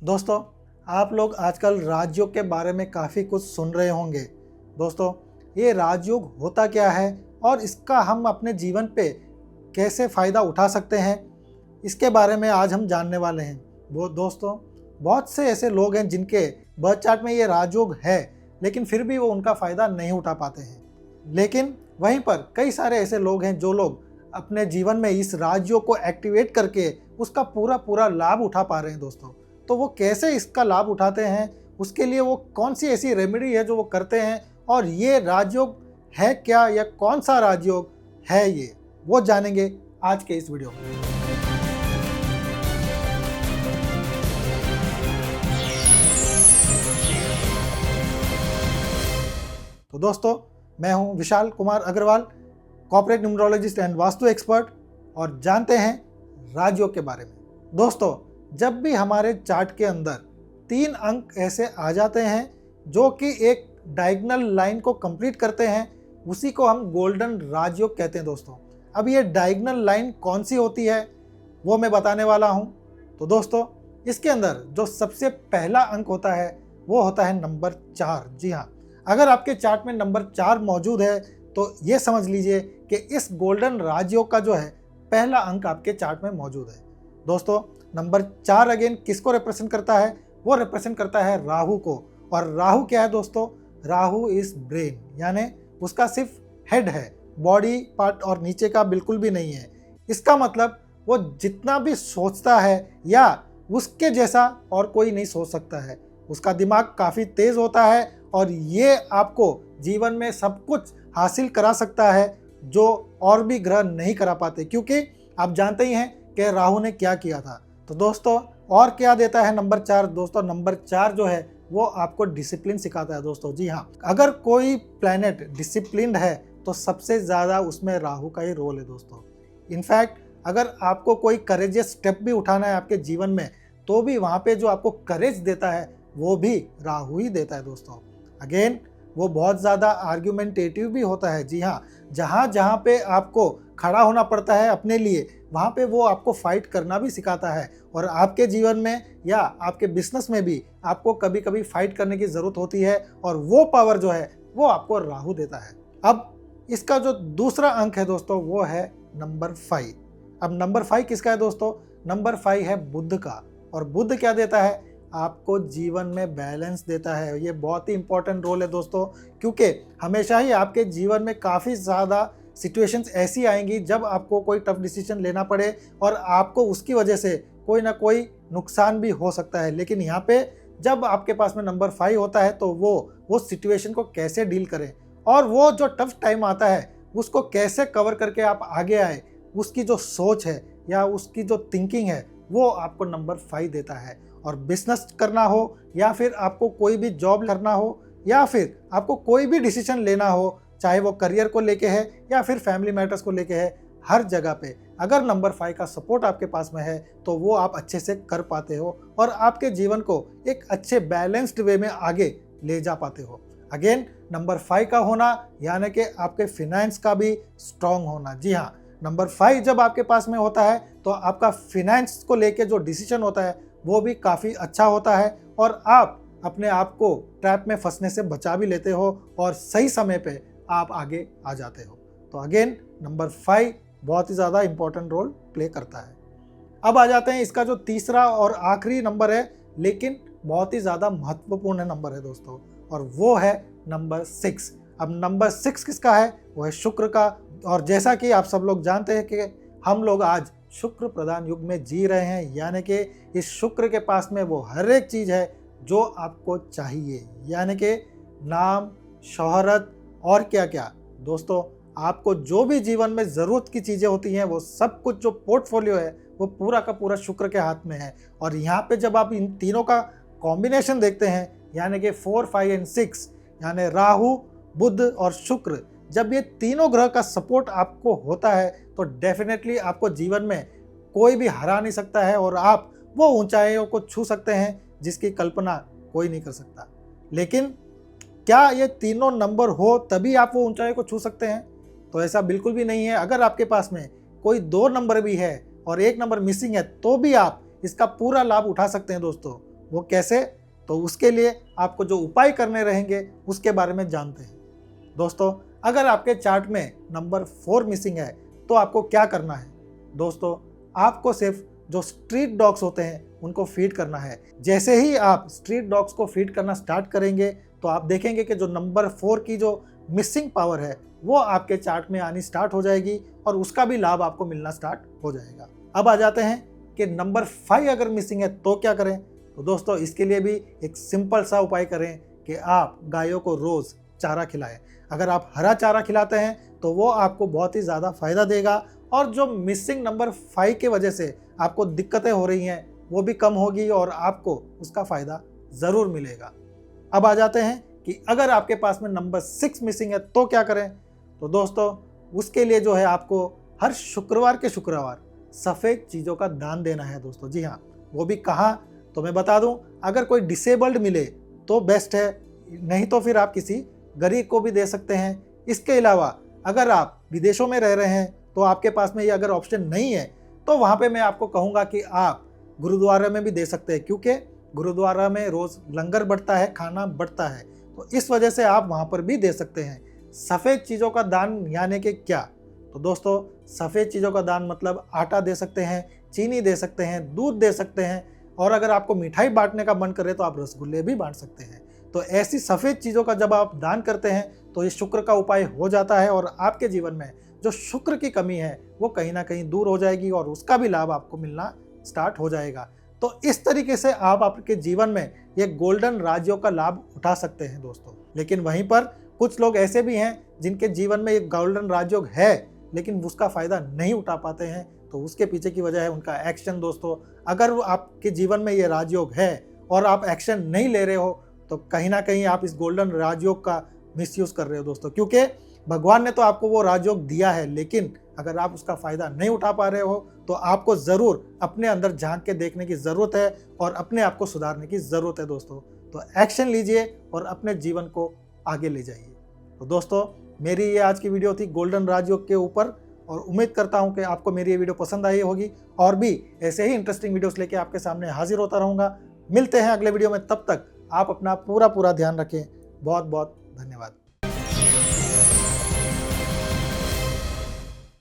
दोस्तों, आप लोग आजकल राजयोग के बारे में काफ़ी कुछ सुन रहे होंगे। दोस्तों, ये राजयोग होता क्या है और इसका हम अपने जीवन पे कैसे फ़ायदा उठा सकते हैं, इसके बारे में आज हम जानने वाले हैं। वो दोस्तों, बहुत से ऐसे लोग हैं जिनके बर्थ चार्ट में ये राजयोग है, लेकिन फिर भी वो उनका फ़ायदा नहीं उठा पाते हैं। लेकिन वहीं पर कई सारे ऐसे लोग हैं जो लोग अपने जीवन में इस राजयोग को एक्टिवेट करके उसका पूरा लाभ उठा पा रहे हैं। दोस्तों, तो वो कैसे इसका लाभ उठाते हैं, उसके लिए वो कौन सी ऐसी रेमेडी है जो वो करते हैं, और ये राजयोग है क्या या कौन सा राजयोग है ये, वो जानेंगे आज के इस वीडियो में। तो दोस्तों, मैं हूं Vishal Kumar Agarwal, corporate numerologist and vastu expert, और जानते हैं राजयोग के बारे में। दोस्तों, जब भी हमारे चार्ट के अंदर 3 अंक ऐसे आ जाते हैं जो कि एक डायगोनल लाइन को कंप्लीट करते हैं, उसी को हम गोल्डन राजयोग कहते हैं। दोस्तों, अब ये डायगोनल लाइन कौन सी होती है वो मैं बताने वाला हूं। तो दोस्तों, इसके अंदर जो सबसे पहला अंक होता है वो होता है नंबर 4। जी हाँ, अगर आपके चार्ट में नंबर 4 मौजूद है तो ये समझ लीजिए कि इस गोल्डन राजयोग का जो है पहला अंक आपके चार्ट में मौजूद है। दोस्तों, नंबर 4 अगेन किसको रिप्रेजेंट करता है? वो रिप्रेजेंट करता है राहु को। और राहु क्या है दोस्तों? राहु इज ब्रेन, यानी उसका सिर्फ हेड है, बॉडी पार्ट और नीचे का बिल्कुल भी नहीं है। इसका मतलब वो जितना भी सोचता है या उसके जैसा और कोई नहीं सोच सकता है। उसका दिमाग काफ़ी तेज होता है और ये आपको जीवन में सब कुछ हासिल करा सकता है जो और भी ग्रह नहीं करा पाते, क्योंकि आप जानते ही हैं कि राहु ने क्या किया था। तो दोस्तों, और क्या देता है नंबर 4? दोस्तों, नंबर 4 जो है वो आपको डिसिप्लिन सिखाता है। दोस्तों, जी हाँ, अगर कोई प्लैनेट डिसिप्लिन्ड है तो सबसे ज़्यादा उसमें राहु का ही रोल है। दोस्तों, इनफैक्ट अगर आपको कोई करेजियस स्टेप भी उठाना है आपके जीवन में, तो भी वहाँ पे जो आपको करेज देता है वो भी राहु ही देता है। दोस्तों, अगेन वो बहुत ज़्यादा आर्ग्यूमेंटेटिव भी होता है। जी हाँ, जहाँ जहाँ पे आपको खड़ा होना पड़ता है अपने लिए, वहाँ पे वो आपको फाइट करना भी सिखाता है। और आपके जीवन में या आपके बिजनेस में भी आपको कभी कभी फाइट करने की ज़रूरत होती है, और वो पावर जो है वो आपको राहु देता है। अब इसका जो दूसरा अंक है दोस्तों वो है नंबर 5। अब नंबर 5 किसका है दोस्तों? नंबर 5 है बुध का। और बुध क्या देता है? आपको जीवन में बैलेंस देता है। ये बहुत ही इंपॉर्टेंट रोल है दोस्तों, क्योंकि हमेशा ही आपके जीवन में काफ़ी ज़्यादा सिचुएशंस ऐसी आएंगी जब आपको कोई टफ डिसीजन लेना पड़े और आपको उसकी वजह से कोई ना कोई नुकसान भी हो सकता है। लेकिन यहाँ पे जब आपके पास में नंबर 5 होता है तो वो सिचुएशन को कैसे डील करें और वो जो टफ टाइम आता है उसको कैसे कवर करके आप आगे आए, उसकी जो सोच है या उसकी जो थिंकिंग है वो आपको नंबर 5 देता है। और बिजनेस करना हो या फिर आपको कोई भी जॉब करना हो या फिर आपको कोई भी डिसीजन लेना हो, चाहे वो करियर को लेके है या फिर फैमिली मैटर्स को लेके है, हर जगह पे अगर नंबर 5 का सपोर्ट आपके पास में है तो वो आप अच्छे से कर पाते हो और आपके जीवन को एक अच्छे बैलेंस्ड वे में आगे ले जा पाते हो। अगेन, नंबर 5 का होना यानी कि आपके फिनेंस का भी स्ट्रांग होना। जी हाँ, नंबर 5 जब आपके पास में होता है तो आपका फिनेंस को लेके जो डिसीजन होता है वो भी काफ़ी अच्छा होता है और आप अपने आप को ट्रैप में फंसने से बचा भी लेते हो और सही समय पे आप आगे आ जाते हो। तो अगेन, नंबर 5 बहुत ही ज़्यादा इंपॉर्टेंट रोल प्ले करता है। अब आ जाते हैं इसका जो तीसरा और आखिरी नंबर है, लेकिन बहुत ही ज़्यादा महत्वपूर्ण नंबर है दोस्तों, और वो है नंबर 6। अब नंबर 6 किसका है? वो है शुक्र का। और जैसा कि आप सब लोग जानते हैं कि हम लोग आज शुक्र प्रधान युग में जी रहे हैं, यानी कि इस शुक्र के पास में वो हर एक चीज़ है जो आपको चाहिए, यानी कि नाम, शोहरत और क्या क्या। दोस्तों, आपको जो भी जीवन में ज़रूरत की चीज़ें होती हैं वो सब कुछ जो पोर्टफोलियो है वो पूरा का पूरा शुक्र के हाथ में है। और यहाँ पे जब आप इन तीनों का कॉम्बिनेशन देखते हैं, यानी कि 4, 5 एंड 6, यानी राहु, बुध और शुक्र, जब ये तीनों ग्रह का सपोर्ट आपको होता है तो डेफिनेटली आपको जीवन में कोई भी हरा नहीं सकता है और आप वो ऊंचाइयों को छू सकते हैं जिसकी कल्पना कोई नहीं कर सकता। लेकिन क्या ये तीनों नंबर हो तभी आप वो ऊंचाई को छू सकते हैं? तो ऐसा बिल्कुल भी नहीं है। अगर आपके पास में कोई 2 नंबर भी है और 1 नंबर मिसिंग है तो भी आप इसका पूरा लाभ उठा सकते हैं दोस्तों। वो कैसे, तो उसके लिए आपको जो उपाय करने रहेंगे उसके बारे में जानते हैं। दोस्तों, अगर आपके चार्ट में नंबर 4 मिसिंग है तो आपको क्या करना है? दोस्तों, आपको सिर्फ जो स्ट्रीट डॉग्स होते हैं उनको फीड करना है। जैसे ही आप स्ट्रीट डॉग्स को फीड करना स्टार्ट करेंगे तो आप देखेंगे कि जो नंबर 4 की जो मिसिंग पावर है वो आपके चार्ट में आनी स्टार्ट हो जाएगी और उसका भी लाभ आपको मिलना स्टार्ट हो जाएगा। अब आ जाते हैं कि नंबर 5 अगर मिसिंग है तो क्या करें? तो दोस्तों, इसके लिए भी एक सिंपल सा उपाय करें कि आप गायों को रोज़ चारा खिलाएं। अगर आप हरा चारा खिलाते हैं तो वो आपको बहुत ही ज़्यादा फायदा देगा और जो मिसिंग नंबर 5 की वजह से आपको दिक्कतें हो रही हैं वो भी कम होगी और आपको उसका फ़ायदा ज़रूर मिलेगा। अब आ जाते हैं कि अगर आपके पास में नंबर 6 मिसिंग है तो क्या करें? तो दोस्तों, उसके लिए जो है आपको हर शुक्रवार के शुक्रवार सफ़ेद चीज़ों का दान देना है दोस्तों। जी हाँ, वो भी कहाँ, तो मैं बता दूं, अगर कोई डिसेबल्ड मिले तो बेस्ट है, नहीं तो फिर आप किसी गरीब को भी दे सकते हैं। इसके अलावा अगर आप विदेशों में रह रहे हैं तो आपके पास में ये अगर ऑप्शन नहीं है तो वहाँ पे मैं आपको कहूँगा कि आप गुरुद्वारा में भी दे सकते हैं, क्योंकि गुरुद्वारा में रोज़ लंगर बढ़ता है, खाना बढ़ता है, तो इस वजह से आप वहाँ पर भी दे सकते हैं। सफ़ेद चीज़ों का दान यानी कि क्या? तो दोस्तों, सफ़ेद चीज़ों का दान मतलब आटा दे सकते हैं, चीनी दे सकते हैं, दूध दे सकते हैं, और अगर आपको मिठाई बांटने का मन करे तो आप रसगुल्ले भी बांट सकते हैं। तो ऐसी सफ़ेद चीज़ों का जब आप दान करते हैं तो ये शुक्र का उपाय हो जाता है और आपके जीवन में जो शुक्र की कमी है वो कहीं ना कहीं दूर हो जाएगी और उसका भी लाभ आपको मिलना स्टार्ट हो जाएगा। तो इस तरीके से आप आपके जीवन में ये गोल्डन राजयोग का लाभ उठा सकते हैं दोस्तों। लेकिन वहीं पर कुछ लोग ऐसे भी हैं जिनके जीवन में ये गोल्डन राजयोग है लेकिन उसका फ़ायदा नहीं उठा पाते हैं, तो उसके पीछे की वजह है उनका एक्शन। दोस्तों, अगर आपके जीवन में ये राजयोग है और आप एक्शन नहीं ले रहे हो तो कहीं ना कहीं आप इस गोल्डन राजयोग का मिसयूज़ कर रहे हो दोस्तों, क्योंकि भगवान ने तो आपको वो राजयोग दिया है, लेकिन अगर आप उसका फ़ायदा नहीं उठा पा रहे हो तो आपको ज़रूर अपने अंदर झांक के देखने की ज़रूरत है और अपने आप को सुधारने की ज़रूरत है दोस्तों। तो एक्शन लीजिए और अपने जीवन को आगे ले जाइए। तो दोस्तों, मेरी ये आज की वीडियो थी गोल्डन राजयोग के ऊपर और उम्मीद करता हूँ कि आपको मेरी ये वीडियो पसंद आई होगी और भी ऐसे ही इंटरेस्टिंग वीडियोस लेके आपके सामने हाजिर होता रहूँगा। मिलते हैं अगले वीडियो में, तब तक आप अपना पूरा ध्यान रखें। बहुत बहुत धन्यवाद।